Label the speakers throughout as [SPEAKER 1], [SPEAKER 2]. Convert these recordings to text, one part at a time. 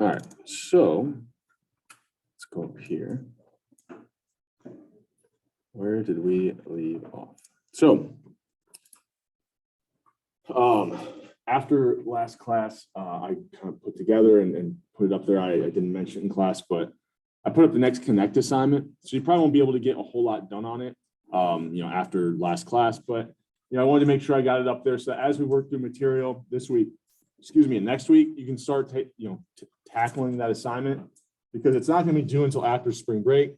[SPEAKER 1] All right, so let's go up here. Where did we leave off? So after last class, I kind of put together and put it up there. I didn't mention it in class, but I put up the next Connect assignment. So you probably won't be able to get a whole lot done on it, after last class, but I wanted to make sure I got it up there so that as we work through material this week, and next week, you can start tackling that assignment, because it's not going to be due until after spring break.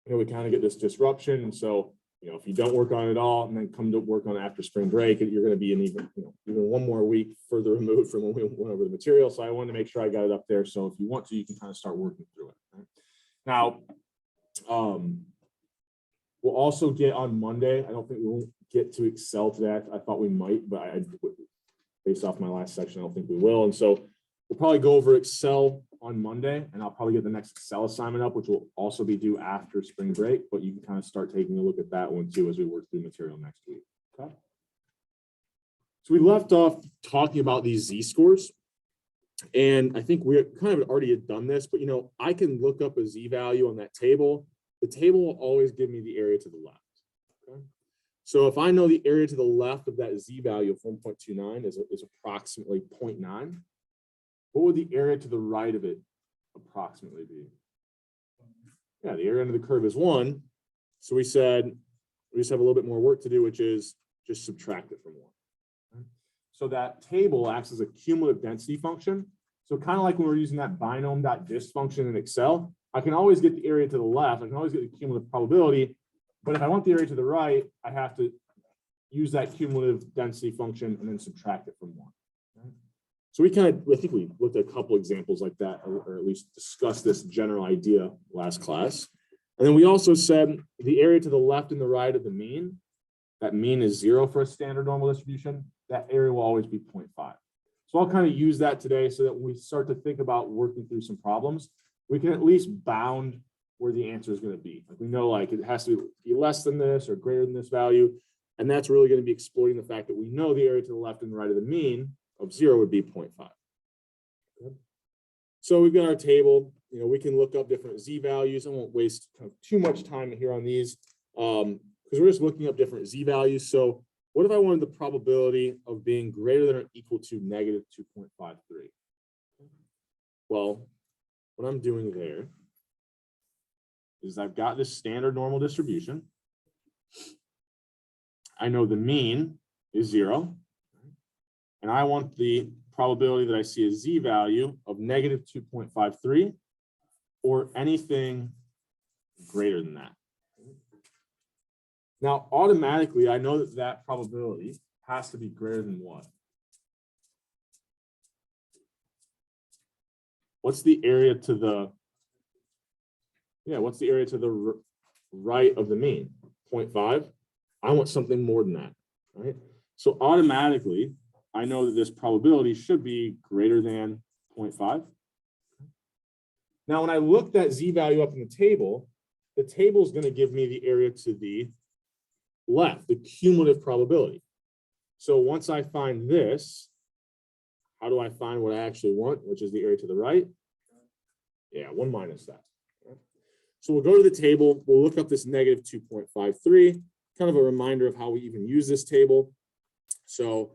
[SPEAKER 1] We kind of get this disruption, and so if you don't work on it at all and then come to work on it after spring break, you're going to be even one more week further removed from when we went over the material. So I wanted to make sure I got it up there. So if you want to, you can kind of start working through it. Right? Now, we'll also get on Monday. I don't think we won't get to Excel today. I thought we might, but based off my last section, I don't think we will. And so we'll probably go over Excel on Monday, and I'll probably get the next Excel assignment up, which will also be due after spring break, but you can kind of start taking a look at that one too as we work through material next week. Okay. So we left off talking about these Z-scores, and I think we kind of already had done this, but I can look up a Z value on that table. The table will always give me the area to the left. Okay. So if I know the area to the left of that Z value of 1.29 is approximately 0.9, what would the area to the right of it approximately be? Yeah, the area under the curve is 1. So we said we just have a little bit more work to do, which is just subtract it from 1. Okay. So that table acts as a cumulative density function. So kind of like when we're using that binom.dist function in Excel, I can always get the area to the left. I can always get the cumulative probability. But if I want the area to the right, I have to use that cumulative density function and then subtract it from 1. Okay. So I think we looked at a couple examples like that, or at least discussed this general idea last class. And then we also said the area to the left and the right of the mean, that mean is 0 for a standard normal distribution, that area will always be 0.5. So I'll kind of use that today so that when we start to think about working through some problems, we can at least bound where the answer is going to be. Like we know it has to be less than this or greater than this value. And that's really going to be exploiting the fact that we know the area to the left and the right of the mean of 0 would be 0.5. Okay. So we've got our table. We can look up different Z values. I won't waste too much time here on these because we're just looking up different Z values. So what if I wanted the probability of being greater than or equal to negative 2.53? Well, what I'm doing there is I've got this standard normal distribution. I know the mean is 0. And I want the probability that I see a Z value of negative 2.53 or anything greater than that. Now, automatically, I know that that probability has to be greater than what? What's the area to the, what's the area to the right of the mean? 0.5. I want something more than that, right? So automatically, I know that this probability should be greater than 0.5. Now, when I look that Z value up in the table is going to give me the area to the left, the cumulative probability. So once I find this, how do I find what I actually want, which is the area to the right? Yeah, 1 minus that. So we'll go to the table, we'll look up this negative 2.53, kind of a reminder of how we even use this table. So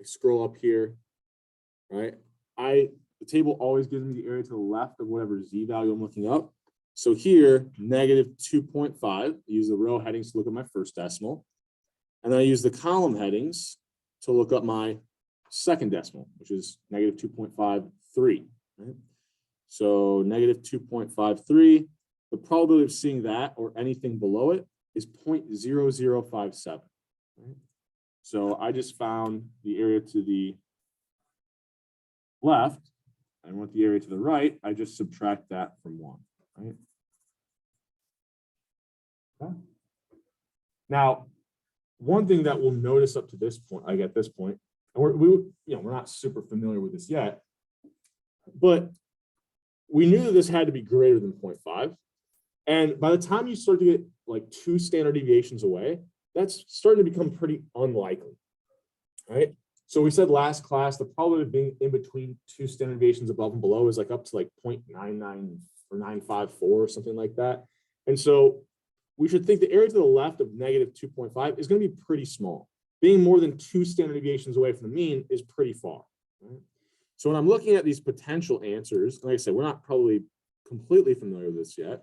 [SPEAKER 1] I scroll up here, right? The table always gives me the area to the left of whatever Z value I'm looking up. So here, negative 2.5, I use the row headings to look at my first decimal. And then I use the column headings to look up my second decimal, which is negative 2.53, right? So negative 2.53, the probability of seeing that or anything below it is 0.0057, right? So I just found the area to the left. I want the area to the right. I just subtract that from 1, right? Okay. Now, one thing that we'll notice up to this point, at this point, and we're not super familiar with this yet, but we knew that this had to be greater than 0.5. And by the time you start to get like 2 standard deviations away, that's starting to become pretty unlikely, right? So we said last class, the probability of being in between two standard deviations above and below is like up to like 0.99 or 954 or something like that. And so we should think the area to the left of negative 2.5 is going to be pretty small. Being more than 2 standard deviations away from the mean is pretty far. Right? So when I'm looking at these potential answers, like I said, we're not probably completely familiar with this yet,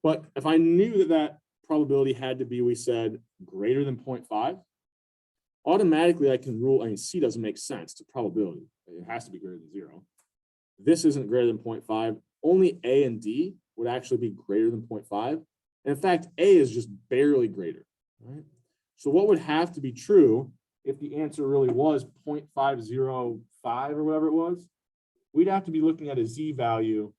[SPEAKER 1] but if I knew that that probability had to be, we said, greater than 0.5, automatically I can rule, I mean, C doesn't make sense. It's a probability. It has to be greater than 0. This isn't greater than 0.5. Only A and D would actually be greater than 0.5. And in fact, A is just barely greater, right? So what would have to be true if the answer really was 0.505 or whatever it was? We'd have to be looking at a Z value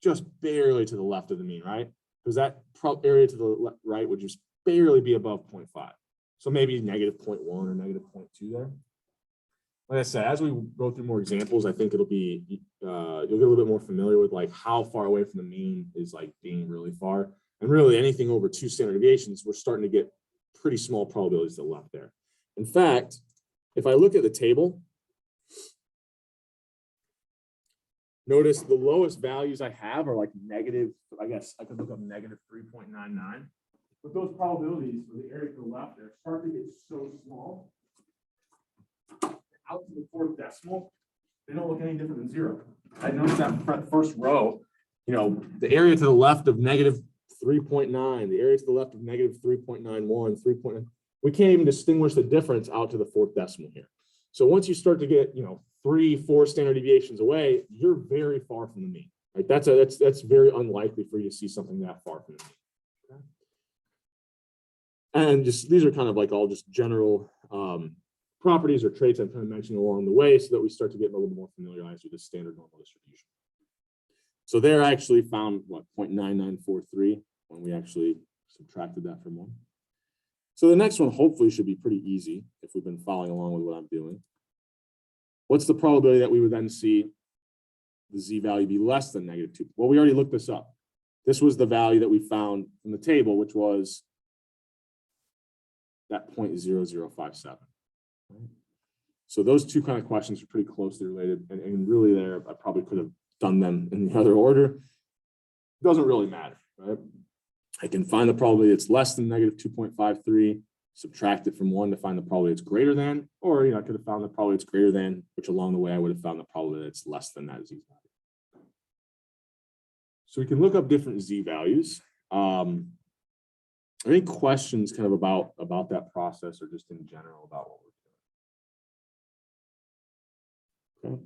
[SPEAKER 1] just barely to the left of the mean, right? Because that area to the right would just barely be above 0.5. So maybe negative 0.1 or negative 0.2 there. Like I said, as we go through more examples, I think it'll be, you'll get a little bit more familiar with like how far away from the mean is like being really far. And really anything over 2 standard deviations, we're starting to get pretty small probabilities to the left there. In fact, if I look at the table, notice the lowest values I have are like negative, I guess I could look up negative 3.99. But those probabilities for the area to the left there start to get so small. Out to the 4th decimal, they don't look any different than 0. I noticed that first row, you know, the area to the left of negative 3.9, the area to the left of negative 3.91, 3.9. We can't even distinguish the difference out to the 4th decimal here. So once you start to get, you know, 3-4 standard deviations away, you're very far from the mean. Right? That's very unlikely for you to see something that far from the mean. Okay? And just these are kind of like all just general properties or traits I'm kind of mentioning along the way so that we start to get a little more familiarized with the standard normal distribution. So there I actually found what 0.9943 when we actually subtracted that from 1. So the next one hopefully should be pretty easy if we've been following along with what I'm doing. What's the probability that we would then see the Z value be less than negative 2? Well, we already looked this up. This was the value that we found in the table, which was that 0.0057. Right? So those two kind of questions are pretty closely related, and really there, I probably could have done them in the other order. It doesn't really matter, right? I can find the probability it's less than negative 2.53, subtract it from 1 to find the probability it's greater than, or, you know, I could have found the probability it's greater than, which along the way I would have found the probability it's less than that Z value. So we can look up different Z values. Any questions kind of about that process or just in general about what we're doing? Okay.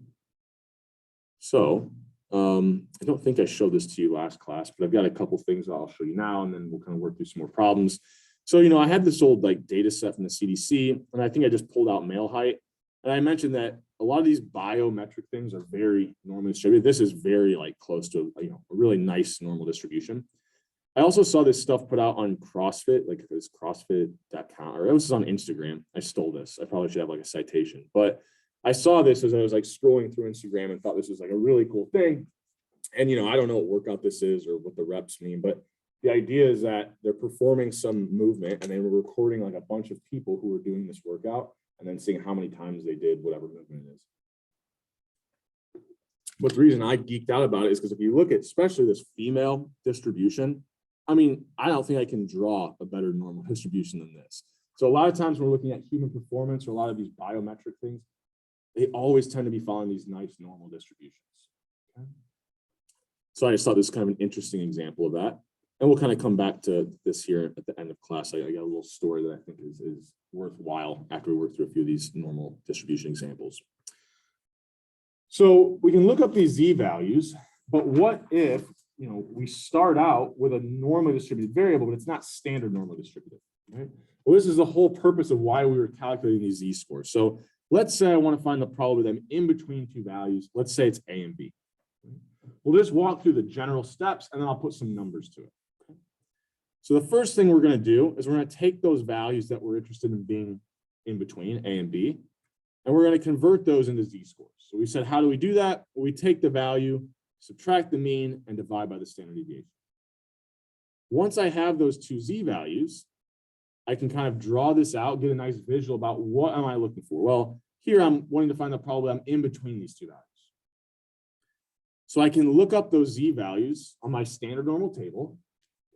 [SPEAKER 1] So I don't think I showed this to you last class, but I've got a couple things that I'll show you now, and then we'll kind of work through some more problems. So, you know, I had this old like data set from the CDC, and I think I just pulled out male height. And I mentioned that a lot of these biometric things are very normally distributed. This is very like close to, you know, a really nice normal distribution. I also saw this stuff put out on CrossFit, like this CrossFit.com, or it was on Instagram. I stole this. I probably should have like a citation, but I saw this as I was like scrolling through Instagram and thought this was like a really cool thing. And, you know, I don't know what workout this is or what the reps mean, but the idea is that they're performing some movement and they were recording like a bunch of people who were doing this workout and then seeing how many times they did whatever movement it is. But the reason I geeked out about it is because if you look at especially this female distribution, I mean, I don't think I can draw a better normal distribution than this. So a lot of times when we're looking at human performance or a lot of these biometric things, they always tend to be following these nice normal distributions. Okay. So I just thought this was kind of an interesting example of that. And we'll kind of come back to this here at the end of class. I got a little story that I think is worthwhile after we work through a few of these normal distribution examples. So we can look up these Z values, but what if, you know, we start out with a normally distributed variable, but it's not standard normally distributed, right? Well, this is the whole purpose of why we were calculating these Z scores. So let's say I want to find the probability of them in between two values. Let's say it's A and B. We'll just walk through the general steps and then I'll put some numbers to it. So the first thing we're going to do is we're going to take those values that we're interested in being in between A and B, and we're going to convert those into Z scores. So we said, how do we do that? Well, we take the value, subtract the mean, and divide by the standard deviation. Once I have those two Z values, I can kind of draw this out, get a nice visual about what am I looking for? Well, here I'm wanting to find the probability I'm in between these two values. So I can look up those Z values on my standard normal table.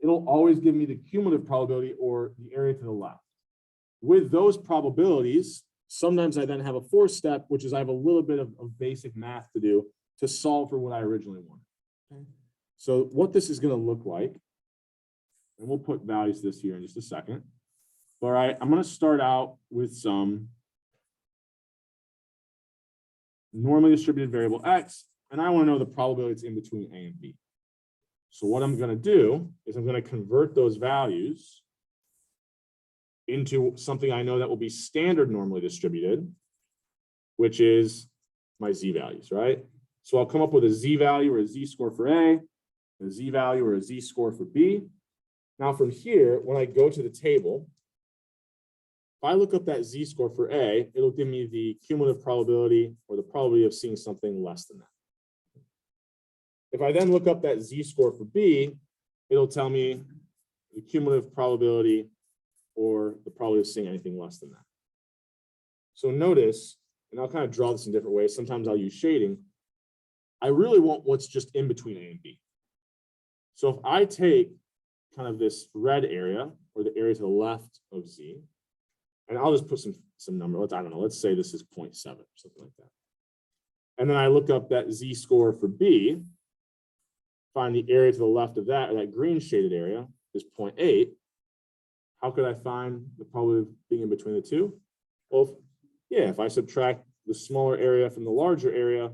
[SPEAKER 1] It'll always give me the cumulative probability or the area to the left. With those probabilities, sometimes I then have a fourth step, which is I have a little bit of basic math to do to solve for what I originally wanted. Okay. So what this is going to look like, and we'll put values to this here in just a second. All right, I'm going to start out with some normally distributed variable X, and I want to know the probability it's in between A and B. So what I'm going to do is I'm going to convert those values into something I know that will be standard normally distributed, which is my Z values, right? So I'll come up with a Z value or a Z score for A, a Z value or a Z score for B. Now from here, when I go to the table, if I look up that Z score for A, it'll give me the cumulative probability or the probability of seeing something less than that. If I then look up that Z score for B, it'll tell me the cumulative probability or the probability of seeing anything less than that. So notice, and I'll kind of draw this in different ways. Sometimes I'll use shading. I really want what's just in between A and B. So if I take kind of this red area or the area to the left of Z, and I'll just put some number, I don't know, let's say this is 0.7 or something like that. And then I look up that Z score for B, find the area to the left of that, or that green shaded area is 0.8. How could I find the probability of being in between the two? Well, if I subtract the smaller area from the larger area,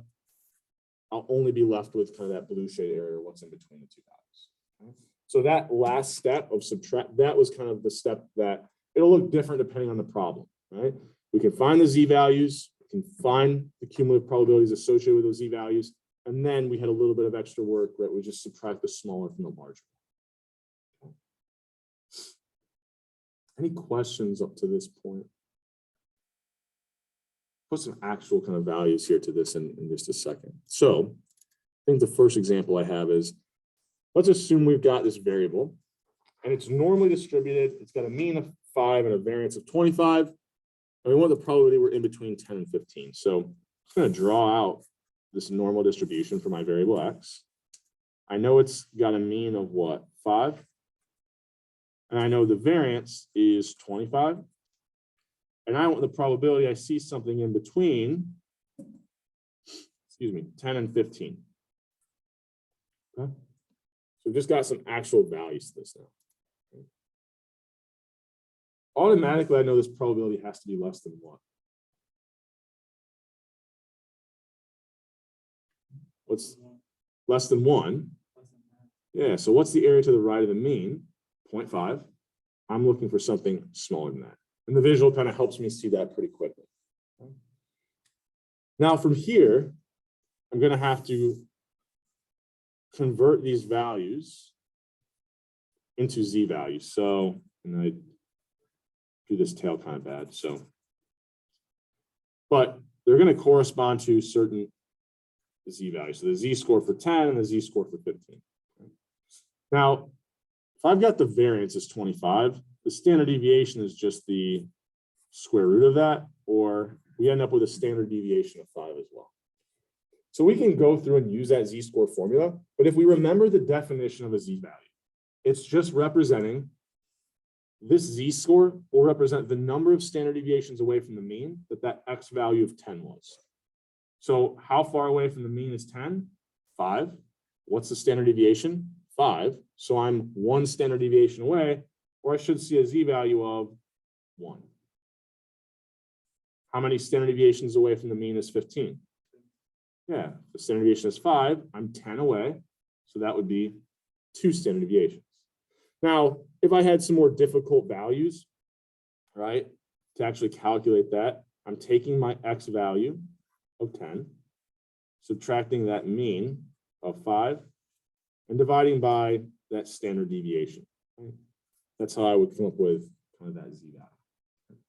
[SPEAKER 1] I'll only be left with kind of that blue shaded area, what's in between the two values. Okay? So that last step of subtract, that was kind of the step that it'll look different depending on the problem, right? We can find the Z values, we can find the cumulative probabilities associated with those Z values, and then we had a little bit of extra work, right? We just subtract the smaller from the larger. Okay. Any questions up to this point? Put some actual kind of values here to this in just a second. So I think the first example I have is, let's assume we've got this variable and it's normally distributed. It's got a mean of 5 and a variance of 25. And we want the probability we're in between 10 and 15. So I'm just going to draw out this normal distribution for my variable X. I know it's got a mean of what? 5. And I know the variance is 25. And I want the probability I see something in between, 10 and 15. Okay. So we've just got some actual values to this now. Okay. Automatically, I know this probability has to be less than 1. What's less than 1? Yeah, so what's the area to the right of the mean? 0.5. I'm looking for something smaller than that. And the visual kind of helps me see that pretty quickly. Now from here, I'm going to have to convert these values into Z values. So, and I do this tail kind of bad. So, but they're going to correspond to certain Z values. So the Z score for 10 and the Z score for 15. Now, if I've got the variance as 25, the standard deviation is just the square root of that, or we end up with a standard deviation of 5 as well. So we can go through and use that Z-score formula, but if we remember the definition of a Z value, it's just representing this Z-score will represent the number of standard deviations away from the mean that X value of 10 was. So how far away from the mean is 10? 5. What's the standard deviation? 5. So I'm 1 standard deviation away, or I should see a Z value of 1. How many standard deviations away from the mean is 15? Yeah, the standard deviation is 5. I'm 10 away. So that would be 2 standard deviations. Now, if I had some more difficult values, right, to actually calculate that, I'm taking my X value of 10, subtracting that mean of 5, and dividing by that standard deviation. Right? That's how I would come up with kind of that Z value.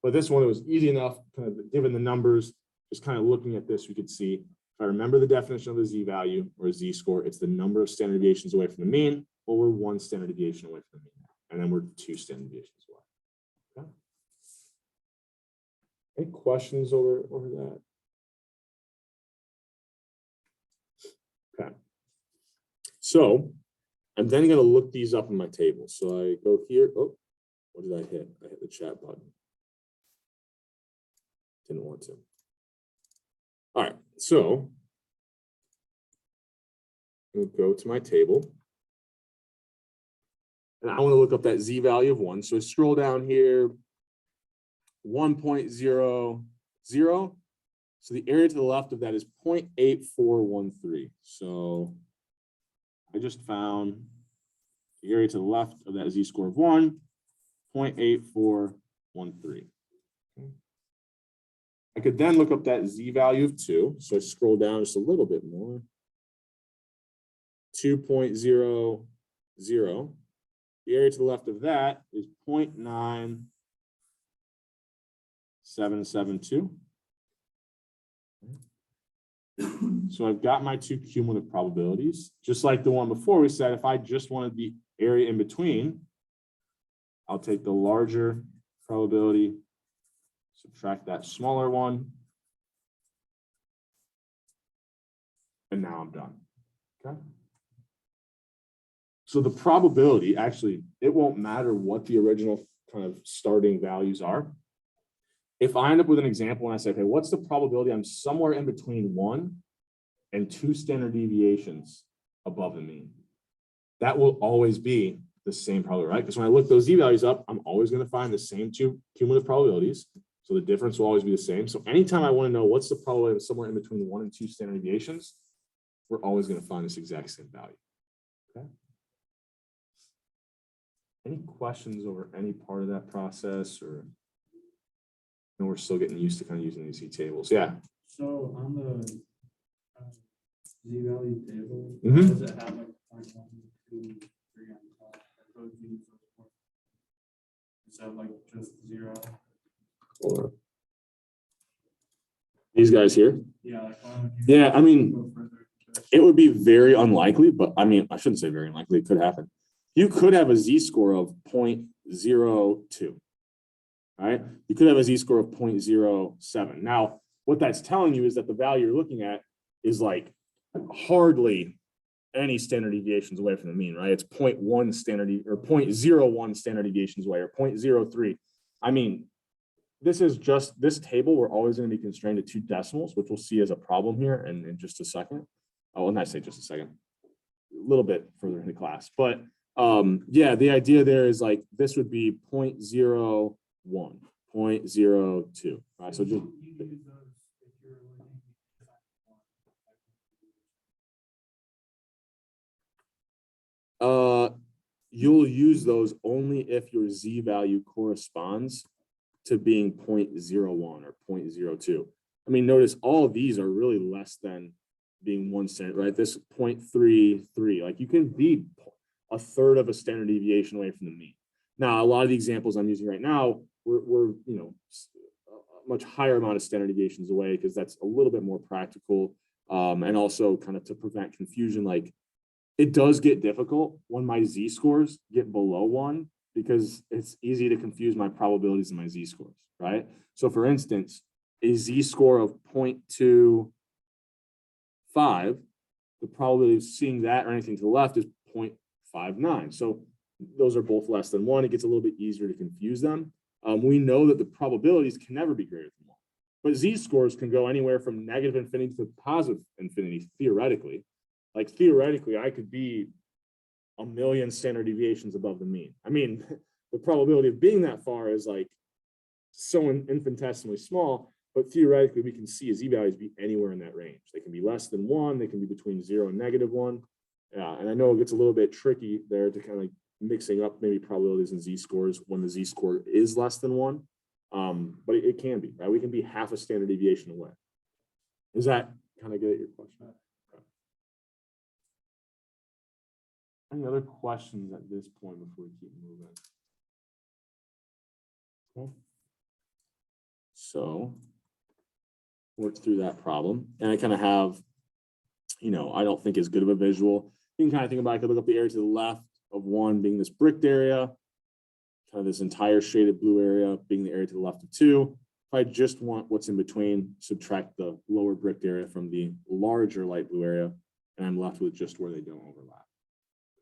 [SPEAKER 1] But this one, it was easy enough, kind of given the numbers, just kind of looking at this, we could see, if I remember the definition of a Z value or a Z score, it's the number of standard deviations away from the mean, or we're 1 standard deviation away from the mean. And then we're 2 standard deviations away. Okay. Any questions over that? Okay. So I'm then going to look these up in my table. So I go here. Oh, what did I hit? I hit the chat button. Didn't want to. All right. So I'll go to my table. And I want to look up that Z value of 1. So I scroll down here, 1.00. So the area to the left of that is 0.8413. So I just found the area to the left of that Z-score of 1, 0.8413. I could then look up that Z value of 2. So I scroll down just a little bit more. 2.00. The area to the left of that is 0.9772. So I've got my 2 cumulative probabilities. Just like the one before, we said if I just wanted the area in between, I'll take the larger probability, subtract that smaller one, and now I'm done. Okay. So the probability, actually, it won't matter what the original kind of starting values are. If I end up with an example and I say, okay, what's the probability I'm somewhere in between 1 and 2 standard deviations above the mean? That will always be the same probability, right? Because when I look those Z values up, I'm always going to find the same 2 cumulative probabilities. So the difference will always be the same. So anytime I want to know what's the probability of somewhere in between 1 and 2 standard deviations, we're always going to find this exact same value. Okay. Any questions over any part of that process, or we're still getting used to kind of using these Z tables? Yeah.
[SPEAKER 2] So on the Z value table, does it have like 0.1, 2, 3 on top? Is that like just 0?
[SPEAKER 1] Or these guys here?
[SPEAKER 2] Yeah. Like,
[SPEAKER 1] yeah, I mean, it would be very unlikely, but I mean, I shouldn't say very unlikely. It could happen. You could have a Z-score of 0.02, right? You could have a Z-score of 0.07. Now, what that's telling you is that the value you're looking at is like hardly any standard deviations away from the mean, right? It's 0.1 standard or 0.01 standard deviations away, or 0.03. I mean, this is just this table. We're always going to be constrained to 2 decimals, which we'll see as a problem here in just a second. Oh, and I say just a second, a little bit further into class, but yeah, the idea there is like this would be 0.01, 0.02. Right, so just you'll use those only if your Z value corresponds to being 0.01 or 0.02. I mean, notice all of these are really less than being 1 cent, right? This 0.33, like you can be a third of a standard deviation away from the mean. Now, a lot of the examples I'm using right now, we're you know, a much higher amount of standard deviations away, because that's a little bit more practical, and also kind of to prevent confusion. Like, it does get difficult when my Z scores get below 1, because it's easy to confuse my probabilities and my Z scores, right? So for instance, a Z score of 0.25, the probability of seeing that or anything to the left is 0.59. So those are both less than 1. It gets a little bit easier to confuse them. We know that the probabilities can never be greater than 1, but Z scores can go anywhere from negative infinity to positive infinity, theoretically. Like theoretically, I could be 1 million standard deviations above the mean. I mean, the probability of being that far is like so infinitesimally small, but theoretically we can see Z values be anywhere in that range. They can be less than 1, they can be between 0 and -1. Yeah, and I know it gets a little bit tricky there to kind of like mixing up maybe probabilities and Z scores when the Z score is less than 1. But it can be, right? We can be half a standard deviation away. Does that kind of get at your question? Okay. Any other questions at this point before we keep moving? Okay. So work through that problem. And I kind of have, you know, I don't think as good of a visual. You can kind of think about, I could look up the area to the left of 1 being this bricked area, kind of this entire shaded blue area being the area to the left of 2. I just want what's in between, subtract the lower bricked area from the larger light blue area, and I'm left with just where they don't overlap.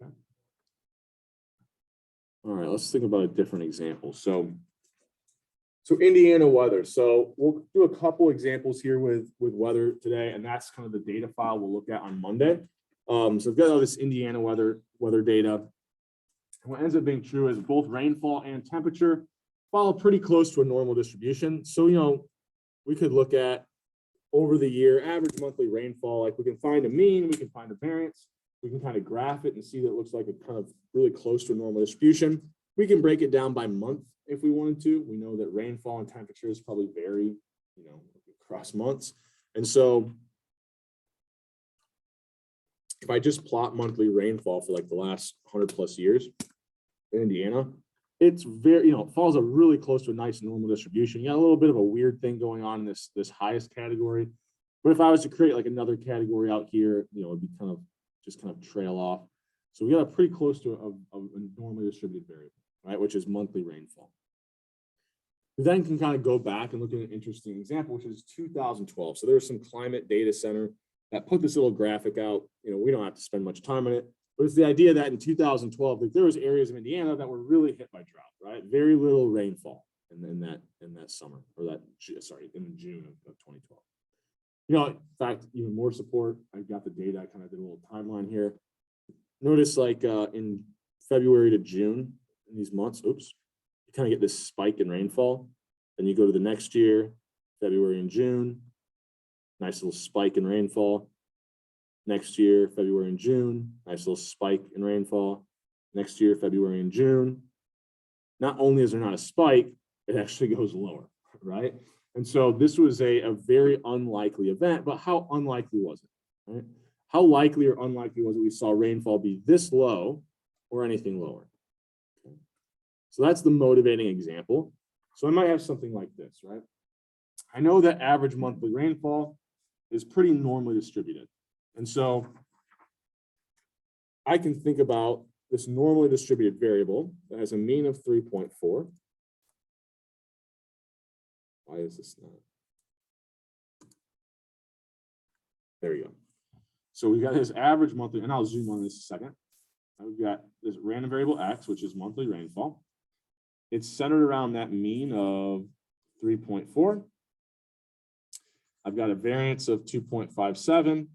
[SPEAKER 1] Okay. All right, let's think about a different example. So Indiana weather. So we'll do a couple examples here with weather today, and that's kind of the data file we'll look at on Monday. So I've got all this Indiana weather data. And what ends up being true is both rainfall and temperature follow pretty close to a normal distribution. So, we could look at over the year, average monthly rainfall, like we can find a mean, we can find a variance, we can kind of graph it and see that it looks like a kind of really close to a normal distribution. We can break it down by month if we wanted to. We know that rainfall and temperatures probably vary, across months. And so if I just plot monthly rainfall for like the last 100+ years in Indiana, it's very, it follows a really close to a nice normal distribution. You got a little bit of a weird thing going on in this highest category. But if I was to create like another category out here, it'd be kind of trail off. So we got a pretty close to a normally distributed variable, right, which is monthly rainfall. We then can kind of go back and look at an interesting example, which is 2012. So there's some climate data center that put this little graphic out. We don't have to spend much time on it, but it's the idea that in 2012, like there was areas of Indiana that were really hit by drought, right? Very little rainfall in that summer, or in June of 2012. In fact, even more support. I got the data. I kind of did a little timeline here. Notice like in February to June, in these months, you kind of get this spike in rainfall. Then you go to the next year, February and June, nice little spike in rainfall. Next year, February and June, nice little spike in rainfall. Next year, February and June. Not only is there not a spike, it actually goes lower, right? And so this was a very unlikely event, but how unlikely was it, right? How likely or unlikely was it we saw rainfall be this low or anything lower? Okay. So that's the motivating example. So I might have something like this, right? I know that average monthly rainfall is pretty normally distributed. And so I can think about this normally distributed variable that has a mean of 3.4. Why is this not? There you go. So we got his average monthly, and I'll zoom on this a second. We've got this random variable x, which is monthly rainfall. It's centered around that mean of 3.4. I've got a variance of 2.57,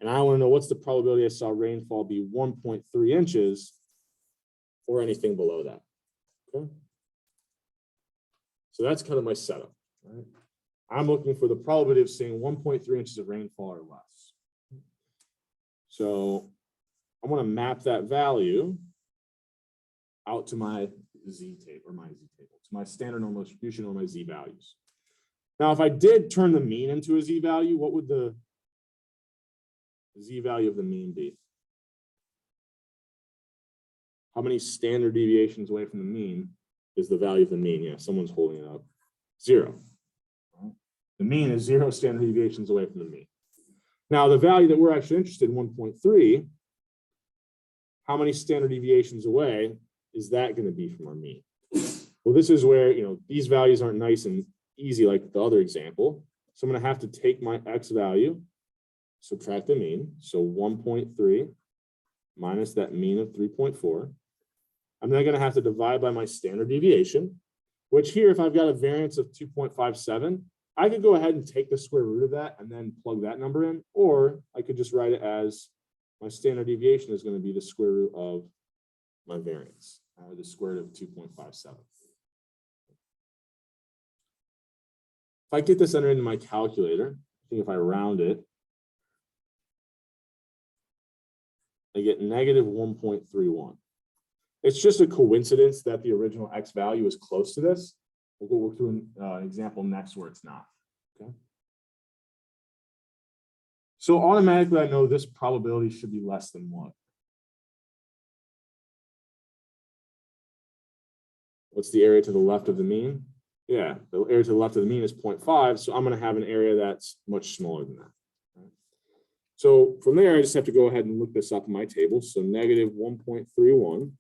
[SPEAKER 1] and I want to know what's the probability I saw rainfall be 1.3 inches or anything below that. Okay. So that's kind of my setup. Right? I'm looking for the probability of seeing 1.3 inches of rainfall or less. So I want to map that value out to my z table, to my standard normal distribution or my z values. Now, if I did turn the mean into a z value, what would the z value of the mean be? How many standard deviations away from the mean is the value of the mean? Yeah, someone's holding it up. 0. The mean is 0 standard deviations away from the mean. Now, the value that we're actually interested in, 1.3, how many standard deviations away is that going to be from our mean? Well, this is where, these values aren't nice and easy like the other example. So I'm going to have to take my x value, subtract the mean. So 1.3 minus that mean of 3.4. I'm then going to have to divide by my standard deviation, which here, if I've got a variance of 2.57, I could go ahead and take the square root of that and then plug that number in, or I could just write it as my standard deviation is going to be the square root of my variance, the square root of 2.57. If I get this entered into my calculator, I think if I round it, I get negative 1.31. It's just a coincidence that the original x value is close to this. We'll work through an example next where it's not. Okay. So automatically, I know this probability should be less than 1. What's the area to the left of the mean? Yeah, the area to the left of the mean is 0.5. So I'm going to have an area that's much smaller than that. Right? So from there, I just have to go ahead and look this up in my table. So negative 1.31.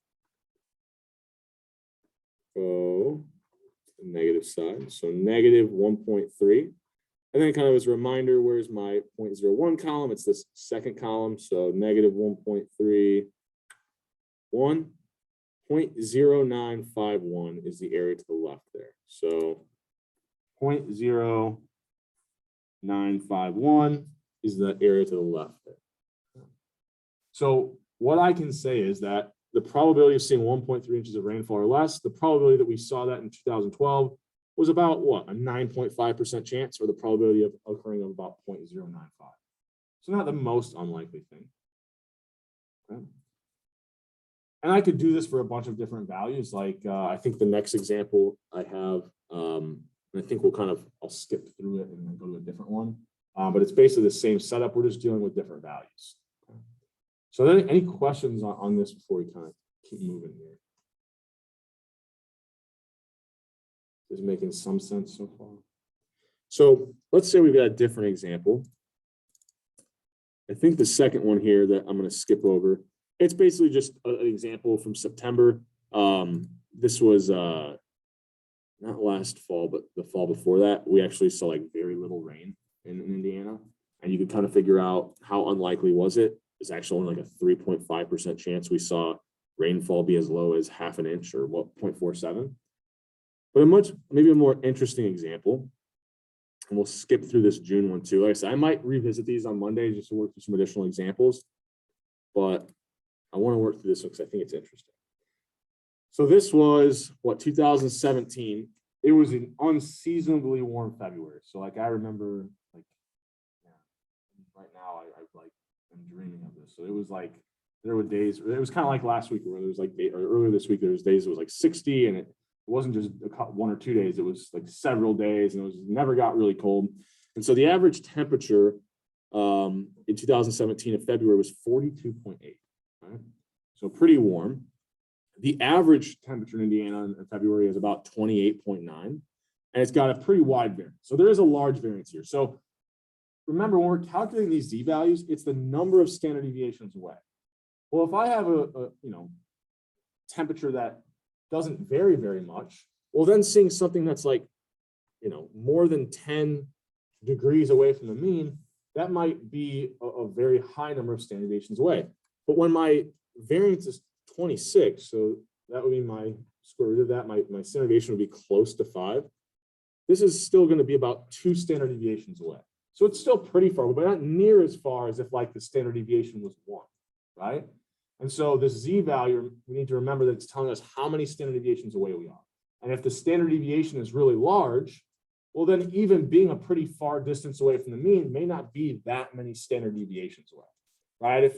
[SPEAKER 1] So the negative side. So negative 1.3. And then kind of as a reminder, where's my 0.01 column? It's this second column. So negative 1.3, 0.0951 is the area to the left there. So 0.0951 is the area to the left there. So what I can say is that the probability of seeing 1.3 inches of rainfall or less, the probability that we saw that in 2012 was about what, a 9.5% chance, or the probability of occurring of about 0.095. So not the most unlikely thing. Okay. And I could do this for a bunch of different values. Like I think the next example I have, and I think I'll skip through it and then go to a different one. But it's basically the same setup. We're just dealing with different values. Okay. So any questions on this before we kind of keep moving here? Is making some sense so far? So let's say we've got a different example. I think the second one here that I'm going to skip over, it's basically just an example from September. This was not last fall, but the fall before that. We actually saw like very little rain in Indiana, and you could kind of figure out how unlikely was it. It's actually only like a 3.5% chance we saw rainfall be as low as half an inch, or what, 0.47. But maybe a more interesting example, and we'll skip through this June one too. Like I said, I might revisit these on Monday just to work through some additional examples, but I want to work through this one because I think it's interesting. So this was what, 2017. It was an unseasonably warm February. So like I remember, like, yeah, right now I'm dreaming of this. So it was like there were days. It was kind of like last week where there was like, or earlier this week there was days it was like 60, and it wasn't just 1 or 2 days. It was like several days, and it never got really cold. And so the average temperature in 2017 in February was 42.8. Right? So pretty warm. The average temperature in Indiana in February is about 28.9, and it's got a pretty wide variance. So there is a large variance here. So remember, when we're calculating these Z values, it's the number of standard deviations away. Well, if I have a temperature that doesn't vary very much, well, then seeing something that's like, more than 10 degrees away from the mean, that might be a very high number of standard deviations away. But when my variance is 26, so that would be my square root of that, my standard deviation would be close to 5. This is still going to be about 2 standard deviations away. So it's still pretty far, but not near as far as if like the standard deviation was 1, right? And so this Z value, we need to remember that it's telling us how many standard deviations away we are. And if the standard deviation is really large, well, then even being a pretty far distance away from the mean may not be that many standard deviations away, right? If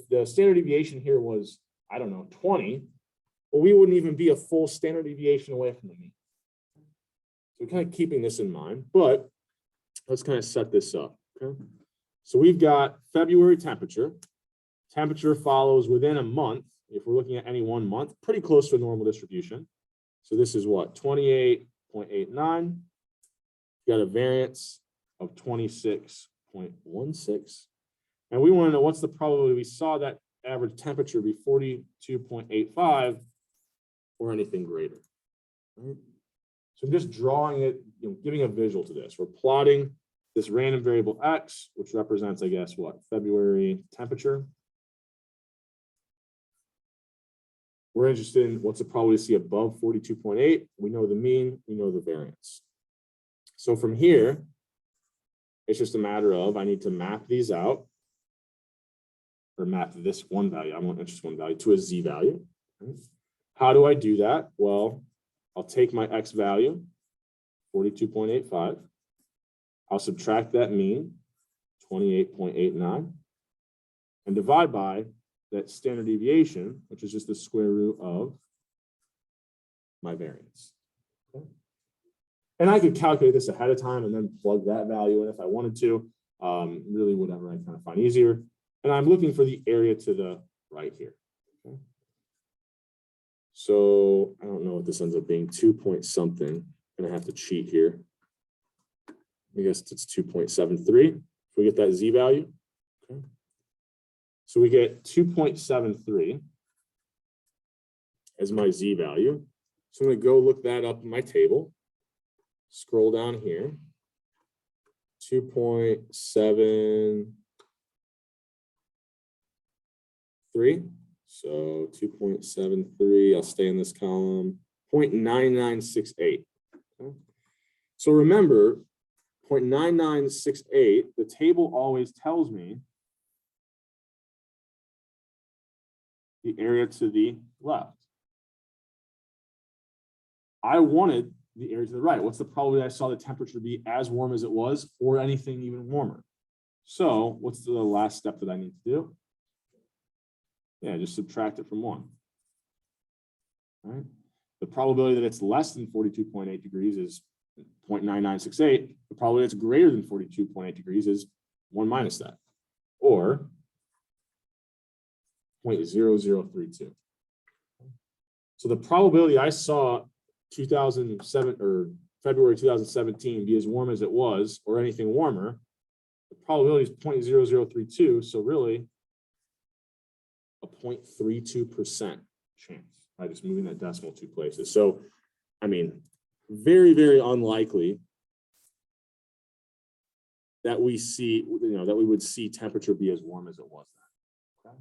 [SPEAKER 1] the standard deviation here was, I don't know, 20, well, we wouldn't even be a full standard deviation away from the mean. So we're kind of keeping this in mind, but let's kind of set this up, okay? So we've got February temperature. Temperature follows within a month. If we're looking at any 1 month, pretty close to a normal distribution. So this is what, 28.89. Got a variance of 26.16. And we want to know what's the probability we saw that average temperature be 42.85 or anything greater. Right? So I'm just drawing it, giving a visual to this. We're plotting this random variable X, which represents, I guess, what, February temperature. We're interested in what's the probability to see above 42.8. We know the mean, we know the variance. So from here, it's just a matter of, I need to map these out, or map this one value, I want interest one value, to a Z value. How do I do that? Well, I'll take my X value, 42.85. I'll subtract that mean, 28.89, and divide by that standard deviation, which is just the square root of my variance. Okay. And I could calculate this ahead of time and then plug that value in if I wanted to, really whatever I kind of find easier. And I'm looking for the area to the right here. Okay. So I don't know what this ends up being, 2 point something. I'm gonna have to cheat here. I guess it's 2.73. If we get that Z value. Okay. So we get 2.73 as my Z value. So I'm going to go look that up in my table. Scroll down here. 2.73. So 2.73, I'll stay in this column, 0.9968. Okay. So remember, 0.9968, the table always tells me the area to the left. I wanted the area to the right. What's the probability I saw the temperature be as warm as it was or anything even warmer? So what's the last step that I need to do? Yeah, just subtract it from 1. Right? The probability that it's less than 42.8 degrees is 0.9968. The probability it's greater than 42.8 degrees is 1 minus that, or 0.0032. So the probability I saw 2007 or February 2017 be as warm as it was, or anything warmer, the probability is 0.0032. So really, a 0.32% chance by just moving that decimal 2 places. So, I mean, very, very unlikely that we see, that we would see temperature be as warm as it was then. Okay.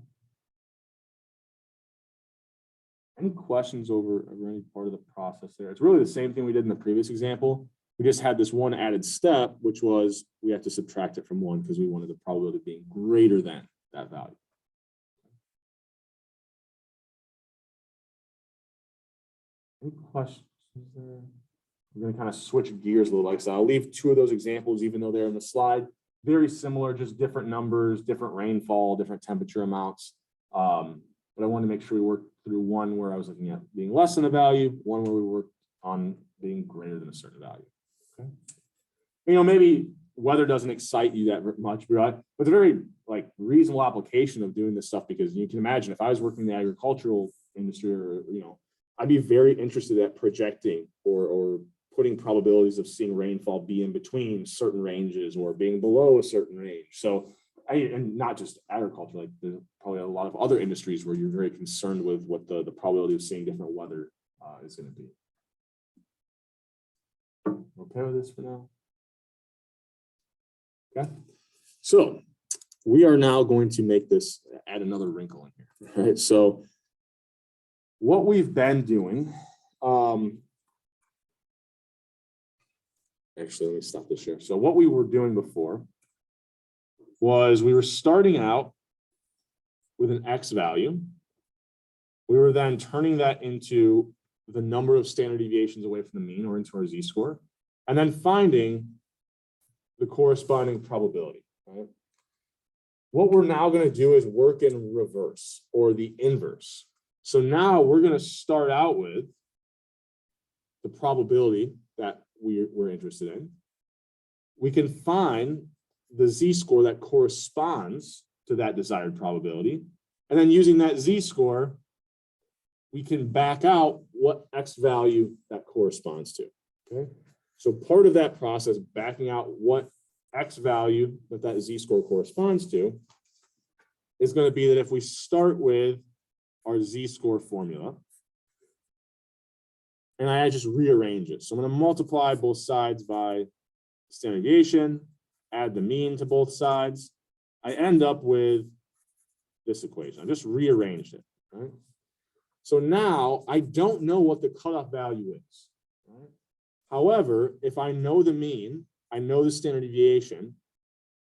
[SPEAKER 1] Any questions over any part of the process there? It's really the same thing we did in the previous example. We just had this one added step, which was we have to subtract it from 1 because we wanted the probability of being greater than that value. Any questions there? We're going to kind of switch gears a little bit. So I'll leave 2 of those examples, even though they're in the slide. Very similar, just different numbers, different rainfall, different temperature amounts. But I wanted to make sure we worked through one where I was looking at being less than a value, one where we worked on being greater than a certain value. Okay. Maybe weather doesn't excite you that much, right? But it's a very reasonable application of doing this stuff, because you can imagine if I was working in the agricultural industry, or I'd be very interested at projecting or putting probabilities of seeing rainfall be in between certain ranges or being below a certain range. So, and not just agriculture, there's probably a lot of other industries where you're very concerned with what the probability of seeing different weather is going to be. Okay with this for now? Okay. So we are now going to make this, add another wrinkle in here. Right. So what we've been doing, actually, let me stop this here. So what we were doing before was we were starting out with an X value. We were then turning that into the number of standard deviations away from the mean, or into our Z-score, and then finding the corresponding probability. Right? What we're now going to do is work in reverse, or the inverse. So now we're going to start out with the probability that we're interested in. We can find the Z-score that corresponds to that desired probability. And then using that Z-score, we can back out what X value that corresponds to. Okay. So part of that process, backing out what X value that Z-score corresponds to, is going to be that if we start with our Z-score formula, and I just rearrange it. So I'm going to multiply both sides by standard deviation, add the mean to both sides. I end up with this equation. I just rearranged it. Right? So now I don't know what the cutoff value is. Right? However, if I know the mean, I know the standard deviation,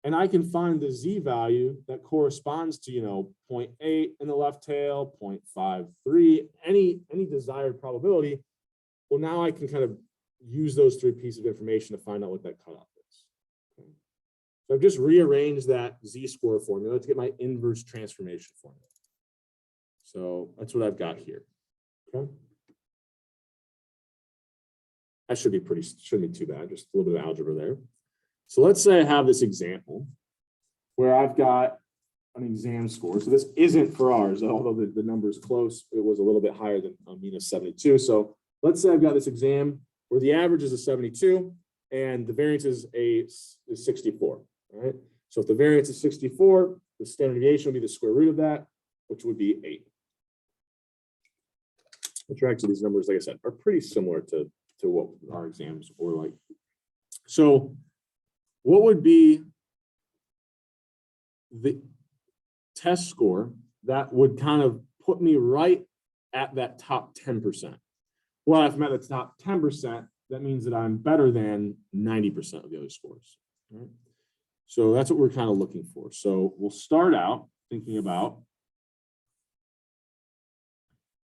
[SPEAKER 1] and I can find the Z value that corresponds to, 0.8 in the left tail, 0.53, any desired probability. Well, now I can kind of use those 3 pieces of information to find out what that cutoff is. Okay. So I've just rearranged that Z-score formula to get my inverse transformation formula. So that's what I've got here. Okay. That shouldn't be too bad, just a little bit of algebra there. So let's say I have this example where I've got an exam score. So this isn't for ours, although the number is close. It was a little bit higher than a mean of 72. So let's say I've got this exam where the average is a 72 and the variance is 64. All right. So if the variance is 64, the standard deviation will be the square root of that, which would be 8. which are actually these numbers, like I said, are pretty similar to what our exams were like. So what would be the test score that would kind of put me right at that top 10%? Well, if I'm at the top 10%, that means that I'm better than 90% of the other scores. Right? So that's what we're kind of looking for. So we'll start out thinking about,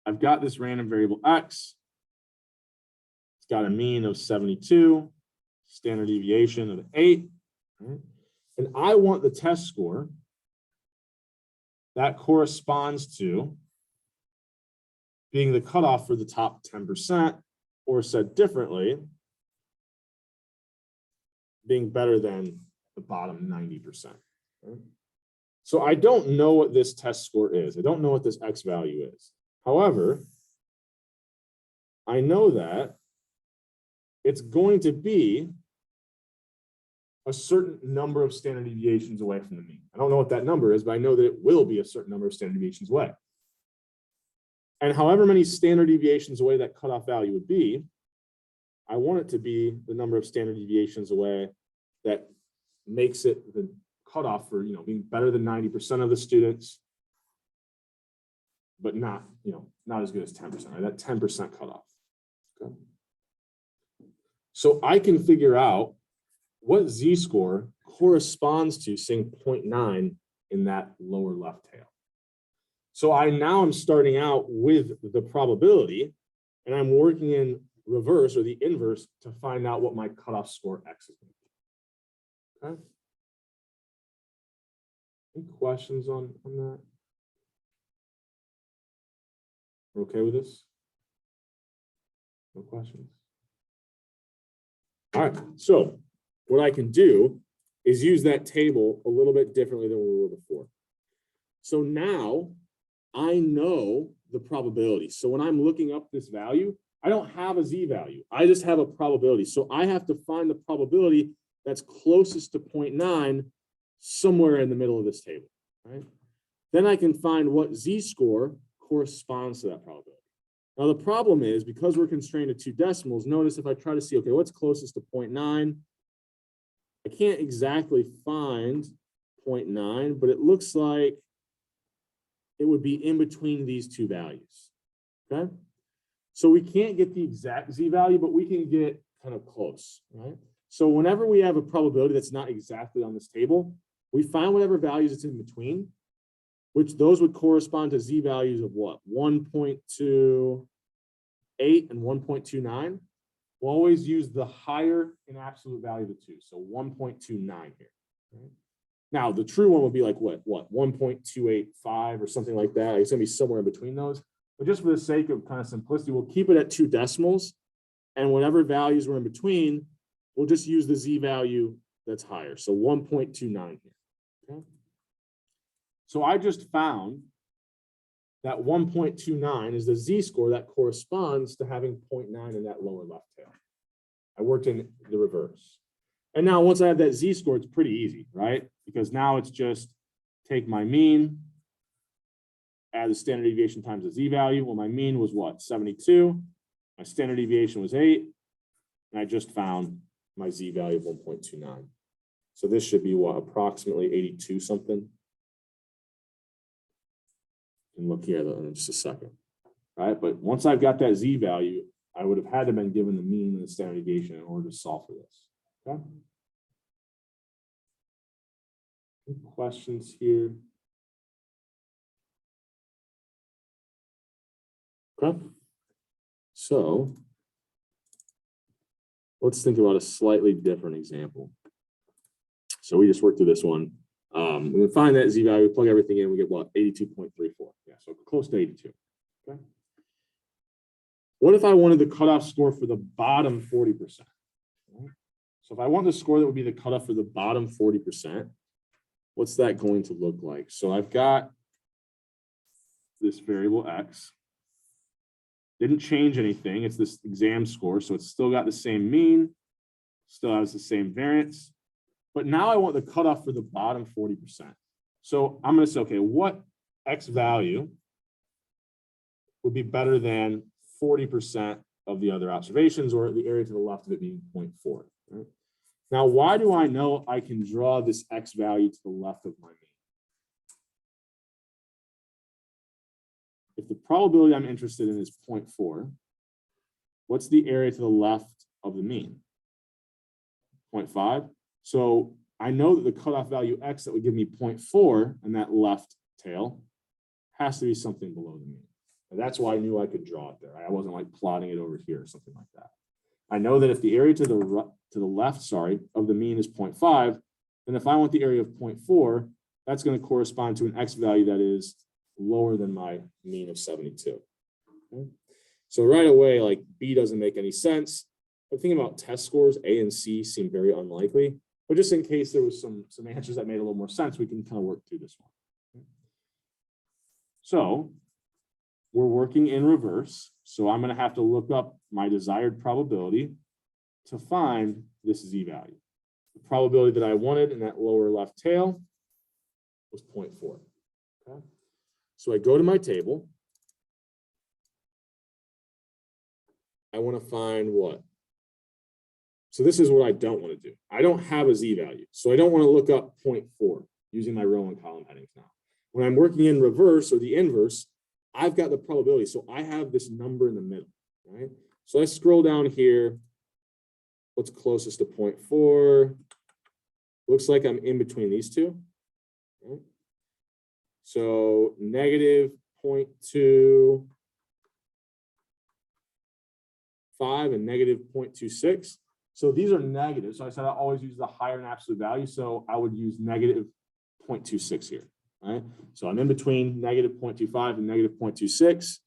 [SPEAKER 1] I've got this random variable X. It's got a mean of 72, standard deviation of 8. Right? And I want the test score that corresponds to being the cutoff for the top 10%, or said differently, being better than the bottom 90%. Right? So I don't know what this test score is. I don't know what this X value is. However, I know that it's going to be a certain number of standard deviations away from the mean. I don't know what that number is, but I know that it will be a certain number of standard deviations away. And however many standard deviations away that cutoff value would be, I want it to be the number of standard deviations away that makes it the cutoff for, being better than 90% of the students, but not, not as good as 10%, right? That 10% cutoff. Okay. So I can figure out what z-score corresponds to saying 0.9 in that lower left tail. So now I'm starting out with the probability, and I'm working in reverse or the inverse to find out what my cutoff score X is going to be. Okay. Any questions on that? We're okay with this? No questions? All right, so what I can do is use that table a little bit differently than we were before. So now I know the probability. So when I'm looking up this value, I don't have a z value. I just have a probability. So I have to find the probability that's closest to 0.9 somewhere in the middle of this table, right? Then I can find what z-score corresponds to that probability. Now the problem is, because we're constrained to 2 decimals, notice if I try to see, okay, what's closest to 0.9? I can't exactly find 0.9, but it looks like it would be in between these 2 values, okay? So we can't get the exact z value, but we can get kind of close, right? So whenever we have a probability that's not exactly on this table, we find whatever values it's in between, which those would correspond to z values of what? 1.28 and 1.29. We'll always use the higher in absolute value of the 2, so 1.29 here. Right? Now, the true one would be like what? 1.285 or something like that. It's going to be somewhere in between those. But just for the sake of kind of simplicity, we'll keep it at 2 decimals. And whatever values were in between, we'll just use the z value that's higher. So 1.29 here. Okay. So I just found that 1.29 is the z-score that corresponds to having 0.9 in that lower left tail. I worked in the reverse. And now once I have that z-score, it's pretty easy, right? Because now it's just take my mean, add the standard deviation times the z-value. Well, my mean was what? 72. My standard deviation was 8. And I just found my z-value of 1.29. So this should be what? Approximately 82 something. And look here in just a second. All right, but once I've got that z-value, I would have had to been given the mean and the standard deviation in order to solve for this. Okay. Any questions here? Okay. So let's think about a slightly different example. So we just worked through this one. We find that z-value, plug everything in, we get what? 82.34. Yeah, so close to 82. Okay. What if I wanted the cutoff score for the bottom 40%? So if I want the score that would be the cutoff for the bottom 40%, what's that going to look like? So I've got this variable x. Didn't change anything. It's this exam score, so it's still got the same mean, still has the same variance. But now I want the cutoff for the bottom 40%. So I'm going to say, okay, what x value would be better than 40% of the other observations, or the area to the left of it being 0.4. Right? Now, why do I know I can draw this X value to the left of my mean? If the probability I'm interested in is 0.4, what's the area to the left of the mean? 0.5. So I know that the cutoff value X that would give me 0.4 and that left tail has to be something below the mean. And that's why I knew I could draw it there. I wasn't like plotting it over here or something like that. I know that if the area to the left, sorry, of the mean is 0.5, then if I want the area of 0.4, that's going to correspond to an X value that is lower than my mean of 72. Okay? So right away, like B doesn't make any sense. But thinking about test scores, A and C seem very unlikely. But just in case there was some answers that made a little more sense, we can kind of work through this one. Okay? So we're working in reverse. So I'm going to have to look up my desired probability to find this Z value. The probability that I wanted in that lower left tail was 0.4. Okay? So I go to my table. I want to find what? So this is what I don't want to do. I don't have a Z value. So I don't want to look up 0.4 using my row and column headings now. When I'm working in reverse or the inverse, I've got the probability. So I have this number in the middle, right? So I scroll down here. What's closest to 0.4? Looks like I'm in between these two. Right? So negative 0.25 and negative 0.26. So these are negative. So I said I always use the higher in absolute value. So I would use negative 0.26 here. Right? So I'm in between negative 0.25 and negative 0.26.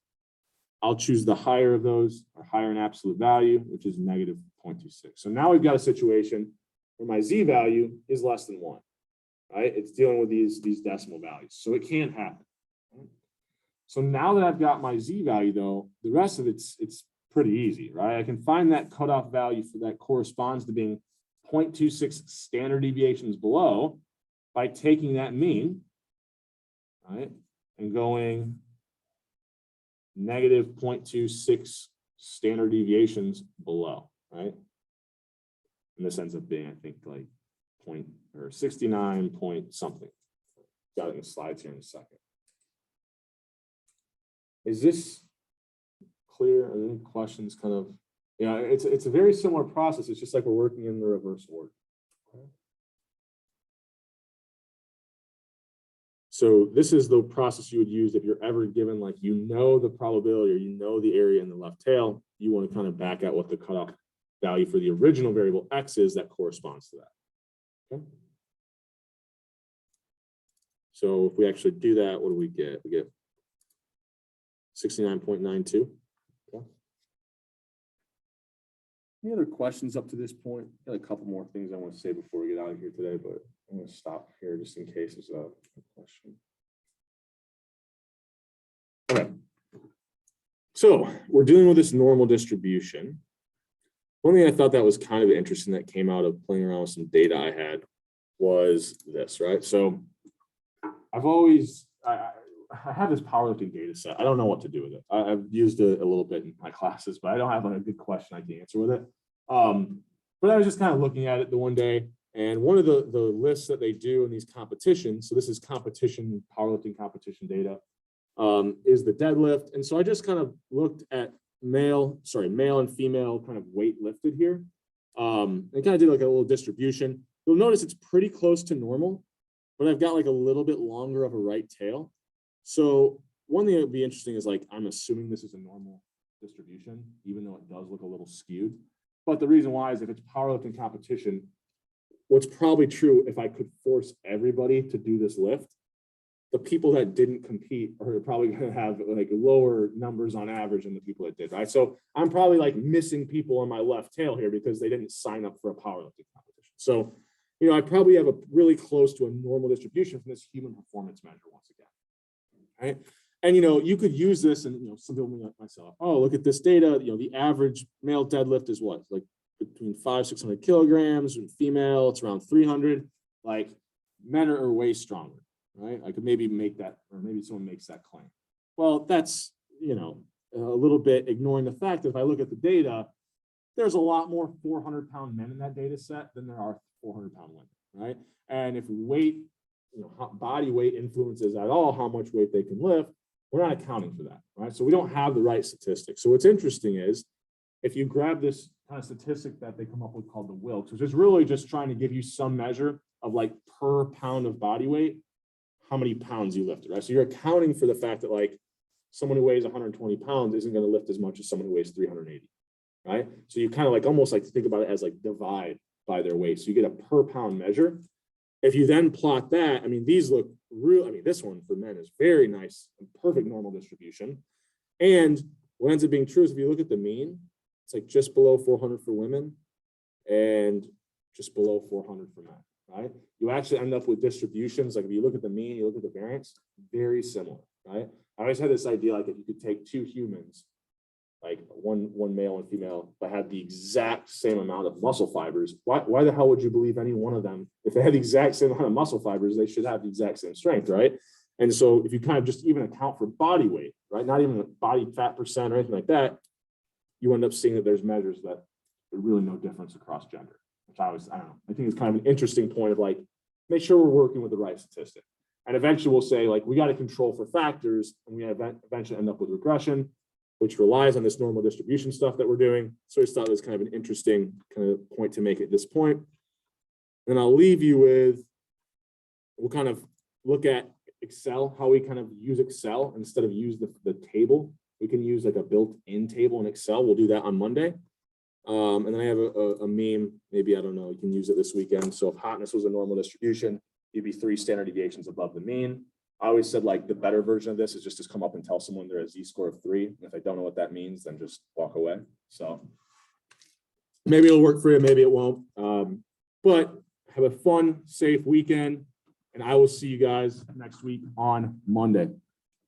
[SPEAKER 1] I'll choose the higher of those, or higher in absolute value, which is negative 0.26. So now we've got a situation where my Z value is less than 1. Right? It's dealing with these decimal values. So it can happen. Right? So now that I've got my Z value, though, the rest of it's pretty easy, right? I can find that cutoff value for that corresponds to being 0.26 standard deviations below by taking that mean, right, and going negative 0.26 standard deviations below, right? And this ends up being, I think, like 69 point something. Got it in the slides here in a second. Is this clear? Are there any questions? Kind of, yeah, it's a very similar process. It's just like we're working in the reverse order. Okay. So this is the process you would use if you're ever given, like, you know, the probability, or you know the area in the left tail. You want to kind of back out what the cutoff value for the original variable X is that corresponds to that. Okay. So if we actually do that, what do we get? We get 69.92. Okay. Any other questions up to this point? Got a couple more things I want to say before we get out of here today, but I'm going to stop here just in case there's a question. Okay. So we're dealing with this normal distribution. One thing I thought that was kind of interesting that came out of playing around with some data I had was this, right? So I've always, I have this powerlifting data set. I don't know what to do with it. I've used it a little bit in my classes, but I don't have like a good question I can answer with it. But I was just kind of looking at it the one day, and one of the lists that they do in these competitions, so this is competition, powerlifting competition data, is the deadlift. And so I just kind of looked at male and female kind of weight lifted here, and kind of did like a little distribution. You'll notice it's pretty close to normal, but I've got like a little bit longer of a right tail. So one thing that would be interesting is, like, I'm assuming this is a normal distribution, even though it does look a little skewed. But the reason why is if it's powerlifting competition, what's probably true, if I could force everybody to do this lift, the people that didn't compete are probably going to have like lower numbers on average than the people that did, right? So I'm probably like missing people on my left tail here because they didn't sign up for a powerlifting competition. So, you know, I probably have a really close to a normal distribution from this human performance measure once again, right? And, you know, you could use this, and, you know, some people like myself, oh, look at this data. You know, the average male deadlift is what, like between 500-600 kilograms, and female, it's around 300. Like, men are way stronger, right? I could maybe make that, or maybe someone makes that claim. Well, that's, you know, a little bit ignoring the fact that if I look at the data, there's a lot more 400-pound men in that data set than there are 400-pound women, right? And if weight, body weight influences at all how much weight they can lift, we're not accounting for that, right? So we don't have the right statistics. So what's interesting is if you grab this kind of statistic that they come up with called the Wilks, which is really just trying to give you some measure of like per pound of body weight, how many pounds you lifted, right? So you're accounting for the fact that like someone who weighs 120 pounds isn't going to lift as much as someone who weighs 380, right? So you kind of like almost like to think about it as like divide by their weight. So you get a per pound measure. If you then plot that, I mean, these look real. I mean, this one for men is very nice and perfect normal distribution. And what ends up being true is if you look at the mean, it's like just below 400 for women and just below 400 for men, right? You actually end up with distributions. Like if you look at the mean, you look at the variance, very similar, right? I always had this idea, like if you could take two humans, like one male and female, but had the exact same amount of muscle fibers, why the hell would you believe any one of them? If they had the exact same amount of muscle fibers, they should have the exact same strength, right? And so if you kind of just even account for body weight, right? Not even body fat percent or anything like that, you end up seeing that there's measures that there's really no difference across gender, which I don't know. I think it's kind of an interesting point of like, make sure we're working with the right statistic. And eventually we'll say like, we got to control for factors and we eventually end up with regression, which relies on this normal distribution stuff that we're doing. So I just thought it was kind of an interesting kind of point to make at this point. And I'll leave you with, we'll kind of look at Excel, how we kind of use Excel instead of use the table. We can use like a built-in table in Excel. We'll do that on Monday. And then I have a meme, maybe, I don't know, you can use it this weekend. So if hotness was a normal distribution, you'd be 3 standard deviations above the mean. I always said like the better version of this is just to come up and tell someone they're a Z-score of 3. And if they don't know what that means, then just walk away. So maybe it'll work for you, maybe it won't. But have a fun, safe weekend. And I will see you guys next week on Monday.